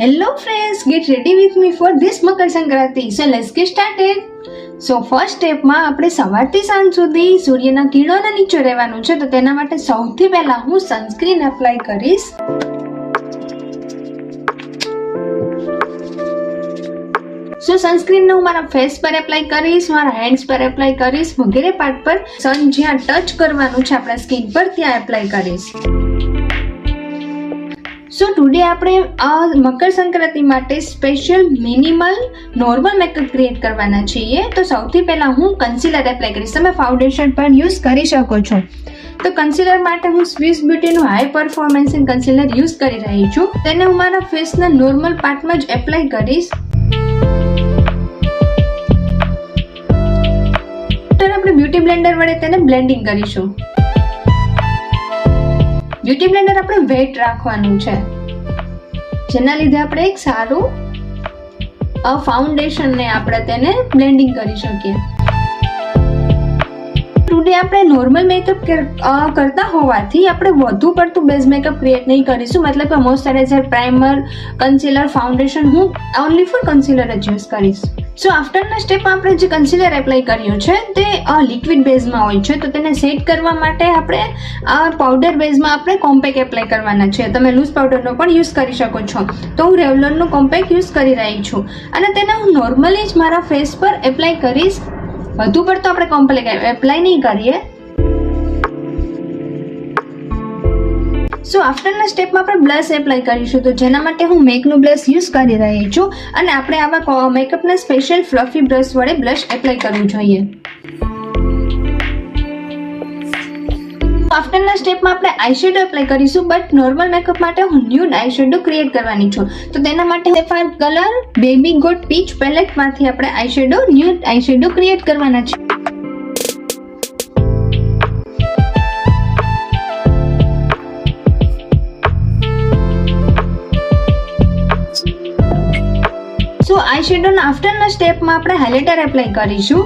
Hello friends, get ready with me for this Makar Sankranti. So let's get started. So first step માં આપણે સવારથી સાંજ સુધી સૂર્યના કિરણોના નીચે રહેવાનું છે, તો તેના માટે સૌથી પહેલા હું સનસ્ક્રીન એપ્લાય કરીશ. સો સનસ્ક્રીનને હું મારા ફેસ પર એપ્લાય કરીશ, મારા હેન્ડ્સ પર એપ્લાય કરીશ, વગેરે પાર્ટ પર સન જ્યાં ટચ કરવાનું છે આપણા સ્કિન પર ત્યાં એપ્લાય કરીશ. સો ટુડે આપણે મકર સંક્રાંતિ માટે special minimal normal makeup create કરવાના છીએ. તો સૌથી પહેલા હું કન્સીલર એપ્લાય કરીશ. તમે ફાઉન્ડેશન પણ યુઝ કરી શકો છો. તો કન્સીલર માટે હું સ્વિસ બ્યુટીનું હાઈ પરફોર્મન્સિંગ કન્સીલર યુઝ કરી રહી છું. તેને હું મારા ફેસના નોર્મલ પાર્ટમાં જ એપ્લાય કરીશ. આપણે બ્યુટી બ્લેન્ડર વડે તેને બ્લેન્ડિંગ કરીશું. બ્યુટી બ્લેન્ડર આપણે વેટ રાખવાનું છે, જેના લીધે આપણે એક સારું ફાઉન્ડેશનને આપણે તેને બ્લેન્ડિંગ કરી શકીએ. ટુડે આપણે નોર્મલ મેકઅપ કરતા હોવાથી આપણે વધુ પડતું બેઝ મેકઅપ ક્રિએટ નહીં કરીશું. મતલબ કે મોઇશ્ચરાઇઝર, પ્રાઇમર, કન્સીલર, ફાઉન્ડેશન હું ઓનલી ફોર કન્સીલર જ યુઝ કરીશ. સો આફ્ટરના સ્ટેપમાં આપણે જે કન્સીલર એપ્લાય કર્યું છે તે લિક્વિડ બેઝમાં હોય છે, તો તેને સેટ કરવા માટે આપણે પાવડર બેઝમાં આપણે કોમ્પેક્ટ એપ્લાય કરવાના છે. તમે લૂઝ પાવડરનો પણ યુઝ કરી શકો છો. તો હું રેવલોનનું કોમ્પેક્ટ યુઝ કરી રહી છું અને તેને હું નોર્મલી જ મારા ફેસ પર એપ્લાય કરીશ. વધુ પડતો આપણે કોમ્પેક્ટ એપ્લાય નહીં કરીએ. સો આફ્ટરના સ્ટેપમાં આપણે બ્લશ એપ્લાય કરીશું, તો જેના માટે હું મેકનું બ્લશ યુઝ કરી રહી છું અને આપણે આવા મેકઅપના સ્પેશિયલ ફ્લફી બ્રશ વડે બ્લશ એપ્લાય કરવું જોઈએ. આફ્ટરના સ્ટેપમાં આપણે આઈશેડો એપ્લાય કરીશું, બટ નોર્મલ મેકઅપ માટે હું ન્યૂડ આઈશેડો ક્રિએટ કરવાની છું. તો તેના માટે sapphire colour baby got peach પેલેટમાંથી આપણે આઈશેડો ન્યૂડ આઈશેડો ક્રિએટ કરવાના છે. સો આઈશેડોના આફ્ટરના સ્ટેપમાં આપણે હાઇલાઇટર એપ્લાય કરીશું.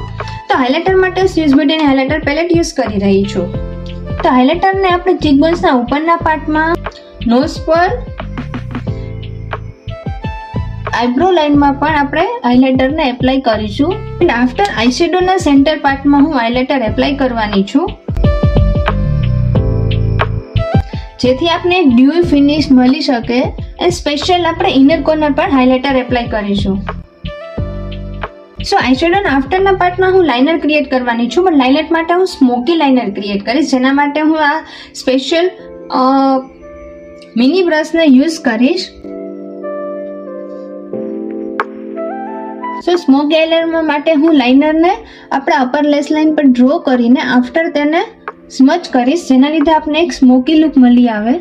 તો હાઇલાઇટર માટે સ્વિસ બ્યુટીની હાઇલાઇટર પેલેટ યુઝ કરી રહી છું. તો હાઇલાઇટરને આપણે ચીકબોન્સના ઉપરના પાર્ટમાં, નોઝ પર, આઈબ્રો લાઇનમાં પણ આપણે હાઇલાઇટરને એપ્લાય કરીશું. એન્ડ આફ્ટર આઈશેડોના સેન્ટર પાર્ટમાં હું હાઇલાઇટર એપ્લાય કરવાની છું, જેથી આપણે ડ્યુલ ફિનિશ મળી શકે. અને સ્પેશિયલ આપણે ઇનર કોર્નર પર હાઇલાઇટર એપ્લાય કરીશું. સો આઈશેડોના આફ્ટરના પાર્ટમાં હું લાઇનર ક્રિએટ કરવાની છું, પણ લાઇનર માટે હું સ્મોકી લાઇનર ક્રિએટ કરીશ, જેના માટે હું આ સ્પેશિયલ મિની બ્રશને યુઝ કરીશ. સો સ્મોકી આઈલાઇનર માટે હું લાઇનરને આપણા અપર લેસ લાઇન પર ડ્રો કરીને આફ્ટર તેને સ્મચ કરીશ, જેના લીધે આપણે એક સ્મોકી લુક મળી આવે.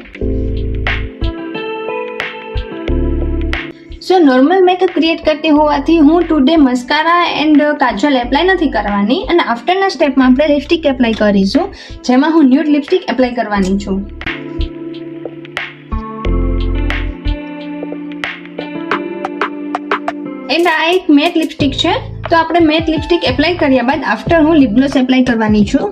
સો નોર્મલ મેકઅપ ક્રિએટ કરતી હોવાથી હું ટુડે મસ્કારા એન્ડ કાજલ એપ્લાય નથી કરવાની અને આફ્ટરના સ્ટેપમાં આપણે લિપસ્ટિક એપ્લાય કરીશું, જેમાં હું ન્યૂડ લિપસ્ટિક એપ્લાય કરવાની છું. એન્ડ આ એક મેટ લિપસ્ટિક છે, તો આપણે મેટ લિપસ્ટિક એપ્લાય કર્યા બાદ આફ્ટર હું લિપ ગ્લોસ એપ્લાય કરવાની છું.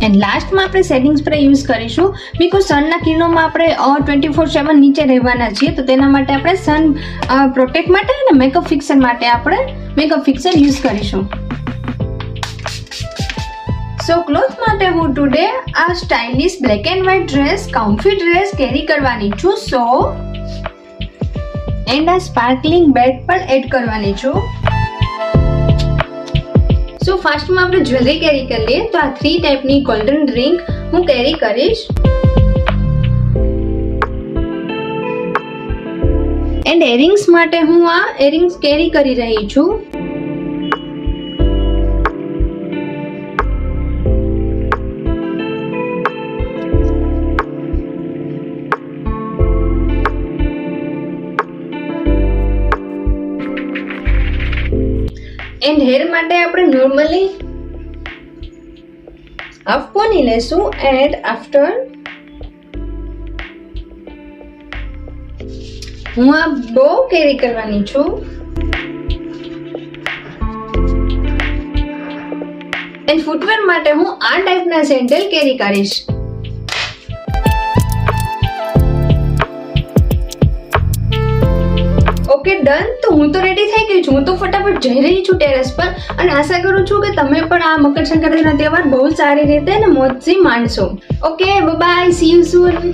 એન્ડ લાસ્ટમાં આપણે સેટિંગ સ્પ્રે યુઝ કરીશું, બીકોઝ સનના કિરણોમાં આપણે 24/7 નીચે રહેવાના છીએ, તો તેના માટે આપણે સન પ્રોટેક્ટ માટે અને મેકઅપ ફિક્સર માટે આપણે મેકઅપ ફિક્સર યુઝ કરીશું. સો ક્લોથ માટે હું ટુડે આ stylish black and white dress, comfy dress carry કરવાની છું. સો એન્ડ આ સ્પાર્કલિંગ બેડ પણ એડ કરવાની છું. સો ફાસ્ટમાં આપણે જ્વેલરી કેરી કરી લઈએ. તો આ 3 ટાઈપની ગોલ્ડન રિંગ હું કેરી કરીશ. એન્ડ એરિંગ્સ માટે હું આ એરિંગ્સ કેરી કરી રહી છું. એન્ડ હેર માટે આપણે નોર્મલી હાફ પોની લેશું. એન્ડ આફ્ટર હું આ બો કેરી કરવાની છું. એન્ડ ફૂટવેર માટે હું આ ટાઈપના સેન્ડલ કેરી કરીશ. Okay done. તો હું તો રેડી થઈ ગઈ છું. હું તો ફટાફટ જઈ રહી છું ટેરેસ પર અને આશા કરું છું કે તમે પણ આ મકર સંક્રાંતિનો તહેવાર બહુ સારી રીતે અને મોજથી માણશો. Okay bye, see you soon.